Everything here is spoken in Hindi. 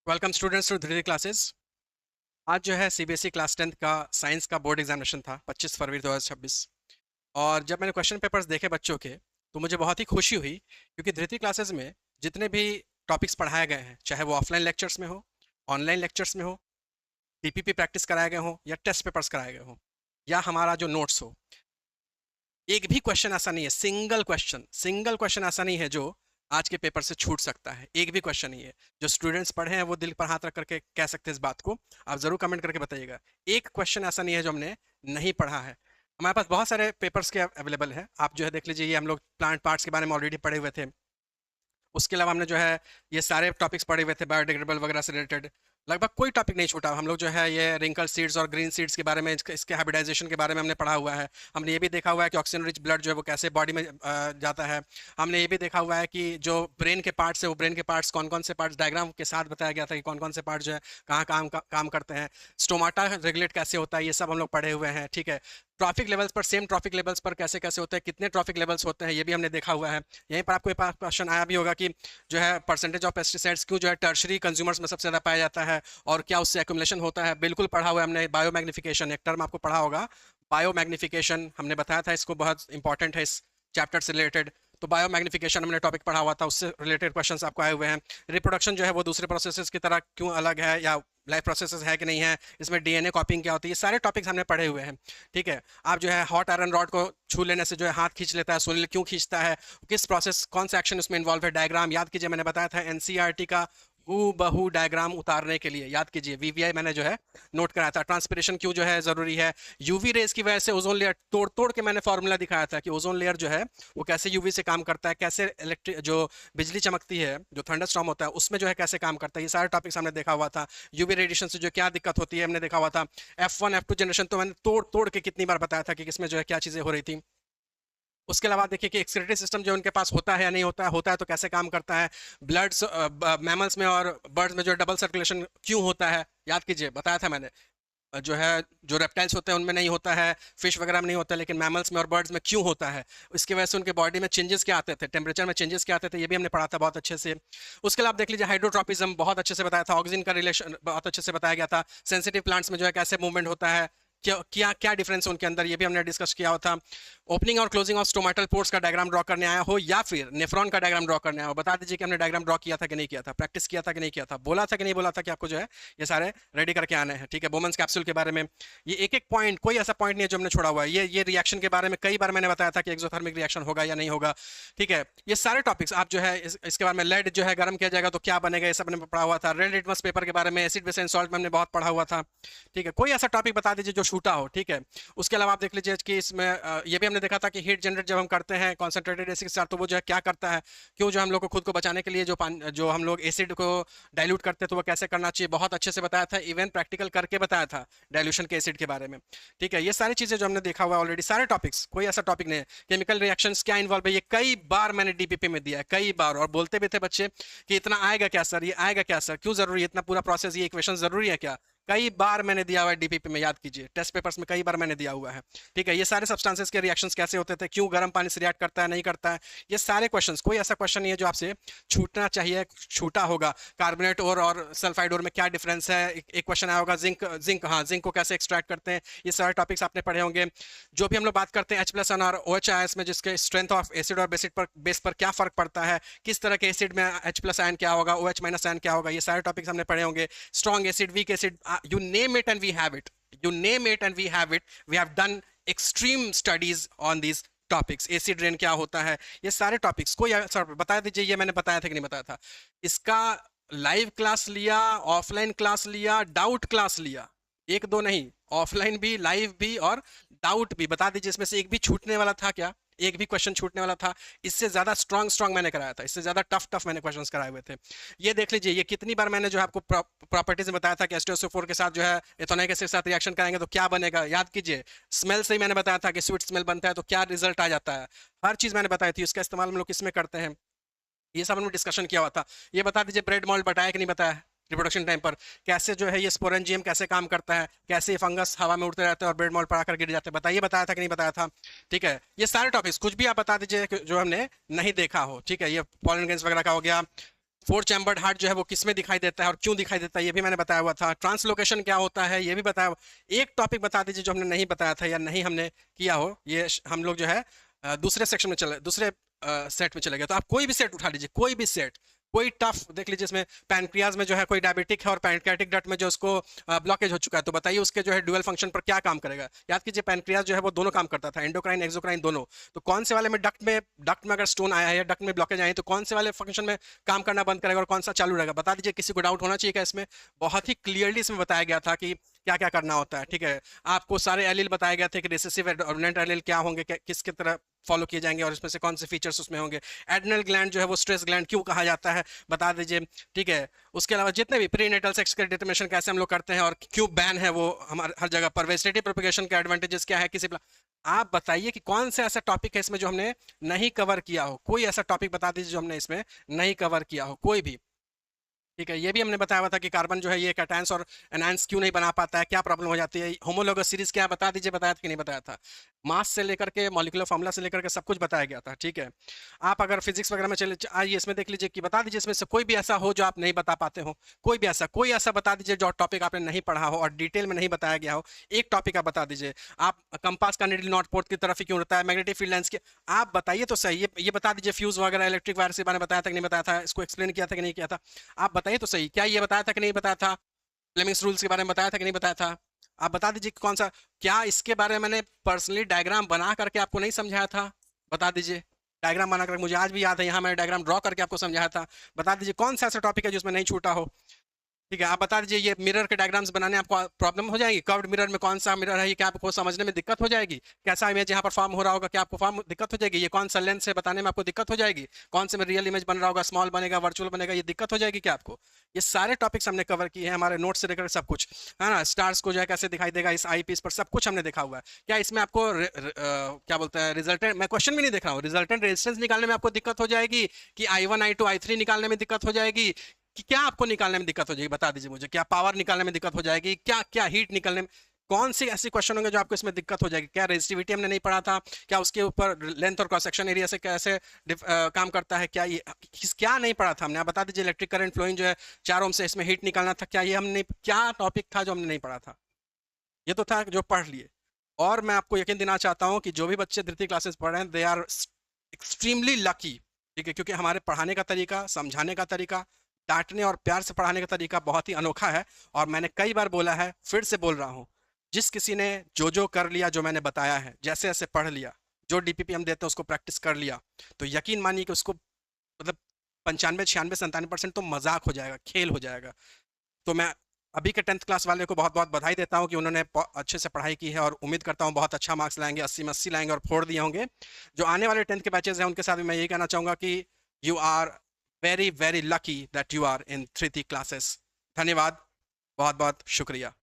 वेलकम स्टूडेंट्स टू धीरे क्लासेस। आज जो है सीबीएसई क्लास 10th का साइंस का बोर्ड एग्जामिनेशन था 25 फरवरी 2026। और जब मैंने क्वेश्चन पेपर्स देखे बच्चों के तो मुझे बहुत ही खुशी हुई, क्योंकि धृति क्लासेस में जितने भी टॉपिक्स पढ़ाए गए हैं, चाहे वो ऑफलाइन लेक्चर्स में हो, ऑनलाइन लेक्चर्स में हो, पीपीपी प्रैक्टिस कराए गए हो या टेस्ट पेपर्स कराए गए हो, या हमारा जो नोट्स हो, एक भी क्वेश्चन ऐसा नहीं है, सिंगल क्वेश्चन ऐसा नहीं है जो आज के पेपर से छूट सकता है। एक भी क्वेश्चन नहीं है। जो स्टूडेंट्स पढ़े हैं वो दिल पर हाथ रख करके कह सकते हैं इस बात को। आप जरूर कमेंट करके बताइएगा, एक क्वेश्चन ऐसा नहीं है जो हमने नहीं पढ़ा है। हमारे पास बहुत सारे पेपर्स के अवेलेबल है। आप जो है देख लीजिए, ये हम लोग प्लांट पार्ट्स के बारे में ऑलरेडी पढ़े हुए थे। उसके अलावा हमने जो है ये सारे टॉपिक्स पढ़े हुए थे बायोडिग्रेडेबल वगैरह से रिलेटेड। लगभग कोई टॉपिक नहीं छूटा। हम लोग जो है ये रिंकल सीड्स और ग्रीन सीड्स के बारे में, इसके हाइब्रिडाइजेशन के बारे में हमने पढ़ा हुआ है। हमने ये भी देखा हुआ है कि ऑक्सीजन रिच ब्लड जो है वो कैसे बॉडी में जाता है। हमने ये भी देखा हुआ है कि जो ब्रेन के पार्ट्स है, वो ब्रेन के पार्ट्स कौन कौन से पार्ट्स डायग्राम के साथ बताया गया था कि कौन कौन से पार्ट जो है कहाँ काम करते हैं। स्टोमाटा रेगुलेट कैसे होता है, ये सब हम लोग पढ़े हुए हैं। ठीक है, ट्रॉफिक लेवल्स पर, सेम ट्रॉफिक लेवल्स पर कैसे कैसे होते हैं, कितने ट्रॉफिक लेवल्स होते हैं, ये भी हमने देखा हुआ है। यहीं पर आपको एक क्वेश्चन आया भी होगा कि जो है परसेंटेज ऑफ पेस्टिसाइड्स क्यों जो है टर्शरी कंज्यूमर्स में सबसे ज़्यादा पाया जाता है और क्या उससे एक्यूमुलेशन होता है। बिल्कुल पढ़ा हुआ है हमने। बायो मैग्निफिकेशन एक टर्म आपको पढ़ा होगा, बायो मैग्निफिकेशन हमने बताया था, इसको बहुत इंपॉर्टेंट है इस चैप्टर से रिलेटेड। तो बायो मैग्निफिकेशन हमने टॉपिक पढ़ा हुआ था, उससे रिलेटेड क्वेश्चंस आपको आए हुए हैं। रिप्रोडक्शन जो है वो दूसरे प्रोसेसेस की तरह क्यों अलग है, या लाइफ प्रोसेसेस है कि नहीं है, इसमें डीएनए कॉपिंग क्या होती है, ये सारे टॉपिक्स हमने पढ़े हुए हैं। ठीक है, आप जो है हॉट आयरन रॉड को छू लेने से जो है हाथ खींच लेता है, सोनिल क्यों खींचता है, किस प्रोसेस, कौन सा एक्शन उसमें इन्वॉल्व है, डायग्राम याद कीजिए। मैंने बताया था एनसीईआरटी का हू बहू डायग्राम उतारने के लिए याद कीजिए, वीवीआई मैंने जो है नोट कराया था। ट्रांसपिरेशन क्यों जो है जरूरी है, यूवी रेस की वजह से ओजोन लेयर तोड़ तोड़ के मैंने फॉर्मूला दिखाया था कि ओजोन लेयर जो है वो कैसे यूवी से काम करता है, कैसे इलेक्ट्रिक जो बिजली चमकती है, जो थंडरस्टॉर्म होता है उसमें जो है कैसे काम करता है। ये सारे टॉपिक्स हमने देखा हुआ था। यूवी रेडिएशन से जो क्या दिक्कत होती है हमने देखा हुआ था। F1 F2 जनरेशन तो मैंने तोड़ तोड़ के कितनी बार बताया था कि किसमें जो है क्या चीजें हो रही थी। उसके अलावा देखिए कि एक्सक्रीटरी सिस्टम जो उनके पास होता है या नहीं होता है तो कैसे काम करता है। ब्लड्स मैमल्स में और बर्ड्स में जो डबल सर्कुलेशन क्यों होता है, याद कीजिए, बताया था मैंने। जो है जो रेप्टाइल्स होते हैं उनमें नहीं होता है, फिश वगैरह में नहीं होता है, लेकिन मैमल्स में और बर्ड्स में क्यों होता है। इसकी वजह से उनके बॉडी में चेंजेस क्या आते थे, टेम्परेचर में चेंजेस क्या आते थे, ये भी हमने पढ़ा था बहुत अच्छे से। उसके अलावा देख लीजिए हाइड्रोट्रॉपिज्म बहुत अच्छे से बताया था, ऑक्सीजन का रिलेशन बहुत अच्छे से बताया गया था। सेंसिटिव प्लांट्स में जो है कैसे मूवमेंट होता है, क्या क्या क्या डिफरेंस है उनके अंदर, ये भी हमने डिस्कस किया हुआ था। ओपनिंग और क्लोजिंग ऑफ स्टोमेटल पोर्स का डायग्राम ड्रॉ करने आया हो या फिर नेफ्रॉन का डायग्राम ड्रॉ करने आया हो, बता दीजिए कि हमने डायग्राम ड्रॉ किया था कि नहीं किया था, प्रैक्टिस किया था कि नहीं किया था, बोला था कि नहीं बोला था कि आपको जो है ये सारे रेडी करके आने हैं। ठीक है, बोमन्स कैप्सूल के बारे में ये एक एक पॉइंट, कोई ऐसा पॉइंट नहीं है जो हमने छोड़ा हुआ है। ये रिएक्शन के बारे में कई बार मैंने बताया था कि एक्सोथर्मिक रिएक्शन होगा या नहीं होगा। ठीक है, ये सारे टॉपिक्स आप जो है इसके बारे में, लेड जो है गर्म किया जाएगा तो क्या बनेगा, ये सब हमने पढ़ा हुआ था। रेड लिटमस पेपर के बारे में, एसिड बेस एंड सॉल्ट में हमने बहुत पढ़ा हुआ था। ठीक है, कोई ऐसा टॉपिक बता दीजिए जो छूटा हो। ठीक है, उसके अलावा आप देख लीजिए कि इसमें ये भी हमने देखा था कि हीट जनरेट जब हम करते हैं कॉन्सेंट्रेटेड एसिड के साथ तो वो जो है क्या करता है, क्यों जो हम लोग को खुद को बचाने के लिए जो हम लोग एसिड को डाइल्यूट करते हैं तो वो कैसे करना चाहिए, बहुत अच्छे से बताया था। इवन प्रैक्टिकल करके बताया था डाइल्यूशन के एसिड के बारे में। ठीक है, ये सारी चीजें जो हमने देखा हुआ ऑलरेडी, सारे टॉपिक्स, कोई ऐसा टॉपिक नहीं है। केमिकल रिएक्शंस क्या इन्वॉल्व है, ये कई बार मैंने डीपीपी में दिया है, कई बार, और बोलते भी थे बच्चे कि इतना आएगा क्या सर, ये आएगा क्या सर, क्यों जरूरी है इतना पूरा प्रोसेस, ये इक्वेशन जरूरी है क्या। कई बार मैंने दिया हुआ है डीपीपी में, याद कीजिए, टेस्ट पेपर्स में कई बार मैंने दिया हुआ है। ठीक है, ये सारे सब्सटेंसेस के रिएक्शंस कैसे होते थे, क्यों गर्म पानी से रिएक्ट करता है नहीं करता है, ये सारे क्वेश्चंस, कोई ऐसा क्वेश्चन नहीं है जो आपसे छूटना चाहिए, छूटा होगा। कार्बोनेट और सल्फाइड और में क्या डिफरेंस है, एक क्वेश्चन आया होगा। जिंक जिंक हाँ, जिंक को कैसे एक्सट्रैक्ट करते हैं, ये सारे टॉपिक्स आपने पढ़े होंगे। जो भी हम लोग बात करते हैं H+ और OH आयंस में, जिसके स्ट्रेंथ ऑफ एसिड और बेस पर क्या फर्क पड़ता है, किस तरह के एसिड में H+ आयन क्या होगा, OH- आयन क्या होगा, ये सारे टॉपिक्स हमने पढ़े होंगे। Strong acid, weak acid, you name it and we have it, you name it and we have it, we have done extreme studies on these topics. Acid rain क्या होता है, ये सारे टॉपिक्स, कोई सर बता दीजिए ये मैंने बताया था कि नहीं बताया था। इसका लाइव क्लास लिया, ऑफलाइन क्लास लिया, डाउट क्लास लिया, एक दो नहीं, ऑफलाइन भी, लाइव भी और डाउट भी, बता दीजिए इसमें से एक भी छूटने वाला था क्या, एक भी क्वेश्चन छूटने वाला था। इससे ज्यादा स्ट्रांग स्ट्रांग मैंने कराया था, इससे ज्यादा टफ टफ मैंने क्वेश्चंस कराए हुए थे। ये देख लीजिए, ये कितनी बार मैंने जो है आपको प्रॉपर्टीज में बताया था कि H2SO4 के साथ जो है इथेनॉइक एसिड के साथ रिएक्शन कराएंगे तो क्या बनेगा, याद कीजिए। स्मेल से ही मैंने बताया था कि स्वीट स्मेल बनता है तो क्या रिजल्ट आ जाता है, हर चीज मैंने बताई थी। इसका इस्तेमाल हम लोग किसमें करते हैं, ये सब हमने डिस्कशन किया हुआ था। ये बता दीजिए ब्रेड मॉल्ट बताया कि नहीं बताया रिप्रोडक्शन टाइम पर, कैसे जो है ये स्पोरेंजियम कैसे काम करता है, कैसे ये फंगस हवा में उड़ते रहते हैं और ब्रेड मॉल्ट पर आकर गिर जाते हैं, बताइए, बताया था कि नहीं बताया था। ठीक है, ये सारे टॉपिक्स कुछ भी आप बता दीजिए जो हमने नहीं देखा हो। ठीक है, ये पॉलन ग्रेन्स वगैरह का हो गया। फोर चैम्बर्ड हार्ट जो है वो किस में दिखाई देता है और क्यों दिखाई देता है ये भी मैंने बताया हुआ था। ट्रांसलोकेशन क्या होता है ये भी बताया हुआ। एक टॉपिक बता दीजिए जो हमने नहीं बताया था या नहीं हमने किया हो, ये हम लोग जो है दूसरे सेक्शन में चले, दूसरे सेट में चले गए। तो आप कोई भी सेट उठा लीजिए, कोई भी सेट, कोई टफ देख लीजिए, इसमें पैनक्रियाज में जो है कोई डायबिटिक है और पैनक्रियाटिक डक्ट में जो उसको ब्लॉकेज हो चुका है, तो बताइए उसके जो है ड्यूअल फंक्शन पर क्या काम करेगा। याद कीजिए पैनक्रियाज जो है वो दोनों काम करता था, एंडोक्राइन एक्सोक्राइन दोनों। तो कौन से वाले में डक्ट में अगर स्टोन आया है या डक्ट में ब्लॉकेज आई है तो कौन से वाले फंक्शन में काम करना बंद करेगा और कौन सा चालू रहेगा, बता दीजिए। किसी को डाउट होना चाहिए क्या इसमें? बहुत ही क्लियरली इसमें बताया गया था कि क्या क्या करना होता है। ठीक है, आपको सारे एलील बताए गए थे कि रिसेसिव डोमिनेंट एलील क्या होंगे, किसकी तरह फॉलो किए जाएंगे और इसमें से कौन से फीचर्स उसमें होंगे। एड्रिनल ग्लैंड जो है वो स्ट्रेस ग्लैंड क्यों कहा जाता है, बता दीजिए। ठीक है, उसके अलावा जितने भी प्रीनेटल सेक्स के डिटर्मिनेशन कैसे हम लोग करते हैं और क्यों बैन है वो हमारे हर जगह पर, वेजिटेटिव प्रोपेगेशन के एडवांटेजेस क्या है किसी आप बताइए कि कौन सा ऐसा टॉपिक है इसमें जो हमने नहीं कवर किया हो। कोई ऐसा टॉपिक बता दीजिए जो हमने इसमें नहीं कवर किया हो, कोई भी। ठीक है, ये भी हमने बताया हुआ था कि कार्बन जो है ये कैटायंस और एनायंस क्यों नहीं बना पाता है, क्या प्रॉब्लम हो जाती है। होमोलोगस सीरीज क्या बता दीजिए, बताया था कि नहीं बताया था। मास से लेकर के मॉलिक्यूलर फॉर्मूला से लेकर के सब कुछ बताया गया था। ठीक है, आप अगर फिजिक्स वगैरह में चले आइए, इसमें देख लीजिए कि बता दीजिए इसमें से कोई भी ऐसा हो जो आप नहीं बता पाते हो। कोई ऐसा बता दीजिए जो टॉपिक आपने नहीं पढ़ा हो और डिटेल में नहीं बताया गया हो। एक टॉपिक आप बता दीजिए। आप कंपास का नीडल नॉर्थ पोर्ट की तरफ ही क्यों रहता है, मैग्नेटिक फील्ड लाइंस के आप बताइए तो सही। ये बता दीजिए फ्यूज वगैरह इलेक्ट्रिक वायर के बारे में बताया था कि नहीं बताया था, इसको एक्सप्लेन किया था कि नहीं किया था, आप बताइए तो सही। क्या ये बताया था कि नहीं बताया था, फ्लेमिंग्स रूल्स के बारे में बताया था कि नहीं बताया था, आप बता दीजिए कौन सा। क्या इसके बारे में मैंने पर्सनली डायग्राम बना करके आपको नहीं समझाया था, बता दीजिए। डायग्राम बना करके मुझे आज भी याद है, यहाँ मैंने डायग्राम ड्रॉ करके आपको समझाया था। बता दीजिए कौन सा ऐसा टॉपिक है जिसमें नहीं छूटा हो। ठीक है, आप बता दीजिए। ये मिरर के डायग्राम्स बनाने आपको प्रॉब्लम हो जाएगी, कर्व्ड मिरर में कौन सा मिरर है ये क्या आपको समझने में दिक्कत हो जाएगी, कैसा इमेज यहाँ पर फॉर्म हो रहा होगा क्या आपको फॉर्म दिक्कत हो जाएगी, ये कौन सा लेंस है बताने में आपको दिक्कत हो जाएगी, कौन से में रियल इमेज बन रहा होगा, स्मॉल बनेगा वर्चुअल बनेगा, ये दिक्कत हो जाएगी क्या आपको। ये सारे टॉपिक्स हमने कवर किए हैं, हमारे नोट से लेकर सब कुछ है ना। स्टार्स को जो है कैसे दिखाई देगा इस आई पीस पर, सब कुछ हमने देखा हुआ है। क्या इसमें आपको क्या बोलते हैं रिजल्टेंट, मैं क्वेश्चन भी नहीं देख रहा हूँ, रिजल्टेंट रेजिस्टेंस निकालने में आपको दिक्कत हो जाएगी कि I1 I2 I3 निकालने में दिक्कत हो जाएगी कि क्या आपको निकालने में दिक्कत हो जाएगी, बता दीजिए मुझे। क्या पावर निकालने में दिक्कत हो जाएगी, क्या क्या हीट निकालने में, कौन सी ऐसी क्वेश्चन होंगे जो आपको इसमें दिक्कत हो जाएगी। क्या रेजिस्टिविटी हमने नहीं पढ़ा था, क्या उसके ऊपर लेंथ और क्रॉस सेक्शन एरिया से कैसे काम करता है, क्या ये क्या नहीं पढ़ा था हमने, आप बता दीजिए। इलेक्ट्रिक करंट फ्लोइंग जो है 4 ओम से इसमें हीट निकालना था, क्या ये हमने, क्या टॉपिक था जो हमने नहीं पढ़ा था। ये तो था जो पढ़ लिए। और मैं आपको यकीन दिलाना चाहता हूँ कि जो भी बच्चे द्वितीय क्लासेस पढ़ रहे हैं दे आर एक्सट्रीमली लकी। ठीक है, क्योंकि हमारे पढ़ाने का तरीका, समझाने का तरीका, डांटने और प्यार से पढ़ाने का तरीका बहुत ही अनोखा है। और मैंने कई बार बोला है, फिर से बोल रहा हूँ, जिस किसी ने जो कर लिया, जो मैंने बताया है, जैसे जैसे पढ़ लिया, जो डीपीपी हम देते हैं उसको प्रैक्टिस कर लिया, तो यकीन मानिए कि उसको मतलब 95 96 97% तो मजाक हो जाएगा, खेल हो जाएगा। तो मैं अभी के 10th क्लास वाले को बहुत बहुत बधाई देता हूँ कि उन्होंने अच्छे से पढ़ाई की है और उम्मीद करता हूँ बहुत अच्छा मार्क्स लाएंगे, 80 में 80 लाएंगे और फोड़ दिए होंगे। जो आने वाले 10th के बैचेज हैं उनके साथ भी मैं यही कहना चाहूँगा कि you are very very lucky that you are in 3 classes. धन्यवाद, बहुत बहुत शुक्रिया।